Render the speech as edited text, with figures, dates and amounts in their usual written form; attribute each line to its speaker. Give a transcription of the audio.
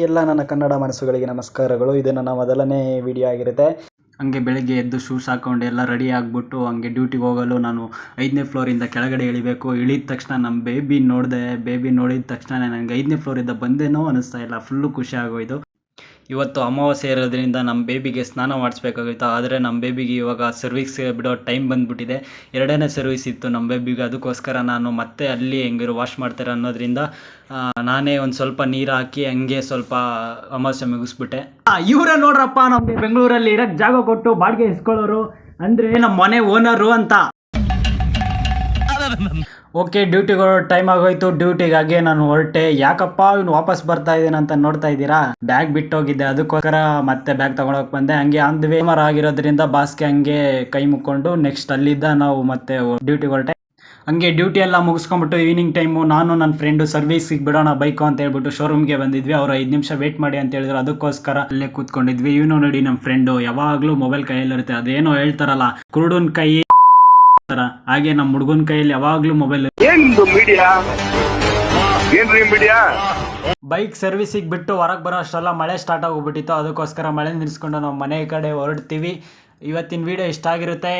Speaker 1: ಎಲ್ಲ ನನ್ನ ಕನ್ನಡ ಮನಸ್ಸುಗಳಿಗೆ ನಮಸ್ಕಾರಗಳು. ಇದು ನನ್ನ ಮೊದಲನೇ ವಿಡಿಯೋ ಆಗಿರುತ್ತೆ. ಹಂಗೆ ಬೆಳಗ್ಗೆ ಎದ್ದು ಶೂಸ್ ಹಾಕ್ಕೊಂಡು ಎಲ್ಲ ರೆಡಿ ಆಗಿಬಿಟ್ಟು ಹಂಗೆ ಡ್ಯೂಟಿಗೆ ಹೋಗಲು ನಾನು 5ನೇ ಫ್ಲೋರಿಂದ ಕೆಳಗಡೆ ಇಳಿಬೇಕು. ಇಳಿದ ತಕ್ಷಣ ನಮ್ಮ ಬೇಬಿ ನೋಡಿದೆ. ಬೇಬಿ ನೋಡಿದ ತಕ್ಷಣ ನನಗೆ 5ನೇ ಫ್ಲೋರಿಂದ ಬಂದೇನೋ ಅನ್ನಿಸ್ತಾ ಇಲ್ಲ, ಫುಲ್ಲು ಖುಷಿ ಆಗೋಯ್ತು. ಇವತ್ತು ಅಮಾವಾಸ್ಯೆ ಇರೋದ್ರಿಂದ ನಮ್ಮ ಬೇಬಿಗೆ ಸ್ನಾನ ಮಾಡಿಸ್ಬೇಕಾಗಿತ್ತು. ಆದರೆ ನಮ್ಮ ಬೇಬಿಗೆ ಇವಾಗ ಸರ್ವಿಸ್ಗೆ ಬಿಡೋ ಟೈಮ್ ಬಂದುಬಿಟ್ಟಿದೆ. 2ನೇ ಸರ್ವಿಸ್ ಇತ್ತು ನಮ್ಮ ಬೇಬಿಗೆ. ಅದಕ್ಕೋಸ್ಕರ ನಾನು ಮತ್ತೆ ಅಲ್ಲಿ ಹೆಂಗಿರು ವಾಶ್ ಮಾಡ್ತಾರೆ ಅನ್ನೋದ್ರಿಂದ ನಾನೇ ಒಂದು ಸ್ವಲ್ಪ ನೀರು ಹಾಕಿ ಹಂಗೆ ಸ್ವಲ್ಪ ಅಮಾವಾಸ್ಯೆ ಮುಗಿಸ್ಬಿಟ್ಟೆ. ಇವರೇ ನೋಡ್ರಪ್ಪ ನಮಗೆ ಬೆಂಗಳೂರಲ್ಲಿ ಇರೋಕ್ಕೆ ಜಾಗ ಕೊಟ್ಟು ಬಾಡಿಗೆ ಇಸ್ಕೊಳ್ಳೋರು, ಅಂದರೆ ನಮ್ಮ ಮನೆ ಓನರು ಅಂತ. ಓಕೆ, ಡ್ಯೂಟಿಗೆ ಹೊರಡೋ ಟೈಮ್ ಆಗೋಯ್ತು. ಡ್ಯೂಟಿಗಾಗಿ ನಾನು ಹೊರಟೆ. ಯಾಕಪ್ಪ ಇವನು ವಾಪಸ್ ಬರ್ತಾ ಇದ್ದೀನಿ ಅಂತ ನೋಡ್ತಾ ಇದ್ದೀರಾ, ಬ್ಯಾಗ್ ಬಿಟ್ಟೋಗಿದ್ದೆ, ಅದಕ್ಕೋಸ್ಕರ ಮತ್ತೆ ಬ್ಯಾಗ್ ತಗೊಂಡೋಗಿ ಬಂದೆ. ಹಂಗೆ ಆನ್ ದಿ ವೇ ಆಗಿರೋದ್ರಿಂದ ಬಾಸ್ಗೆ ಹಂಗೆ ಕೈ ಮುಕ್ಕೊಂಡು ನೆಕ್ಸ್ಟ್ ಅಲ್ಲಿದ್ದ ನಾವು ಮತ್ತೆ ಡ್ಯೂಟಿಗೆ ಹೊರಟೆ. ಹಂಗೆ ಡ್ಯೂಟಿ ಎಲ್ಲ ಮುಗಿಸ್ಕೊಂಡ್ಬಿಟ್ಟು ಈವ್ನಿಂಗ್ ಟೈಮು ನಾನು ನನ್ನ ಫ್ರೆಂಡು ಸರ್ವಿಸಿಗೆ ಬಿಡೋಣ ಬೈಕು ಅಂತ ಹೇಳ್ಬಿಟ್ಟು ಶೋರೂಮ್ಗೆ ಬಂದಿದ್ವಿ. ಅವರು 5 ನಿಮಿಷ ವೇಟ್ ಮಾಡಿ ಅಂತ ಹೇಳಿದ್ರು, ಅದಕ್ಕೋಸ್ಕರ ಅಲ್ಲೇ ಕೂತ್ಕೊಂಡಿದ್ವಿ. ಇವನು ನೋಡಿ ನಮ್ಮ ಫ್ರೆಂಡು ಯಾವಾಗಲೂ ಮೊಬೈಲ್ ಕೈಯಲ್ಲಿರುತ್ತೆ. ಅದೇನೋ ಹೇಳ್ತಾರಲ್ಲ, ಕುರುಡನ ಕೈ ಹಾಗೆ ನಮ್ಮ ಹುಡುಗನ ಕೈಯಲ್ಲಿ ಯಾವಾಗ್ಲೂ ಮೊಬೈಲ್. ಬೈಕ್ ಸರ್ವಿಸಿಗೆ ಬಿಟ್ಟು ಹೊರಗೆ ಬರೋ ಅಷ್ಟೆಲ್ಲ ಮಳೆ ಸ್ಟಾರ್ಟ್ ಆಗೋಗ್ಬಿಟ್ಟಿತ್ತು. ಅದಕ್ಕೋಸ್ಕರ ಮಳೆ ನಿಲ್ಲಿಸ್ಕೊಂಡು ನಾವು ಮನೆ ಕಡೆ ಹೊರಡ್ತೀವಿ. ಇವತ್ತಿನ ವಿಡಿಯೋ ಇಷ್ಟ ಆಗಿರುತ್ತೆ.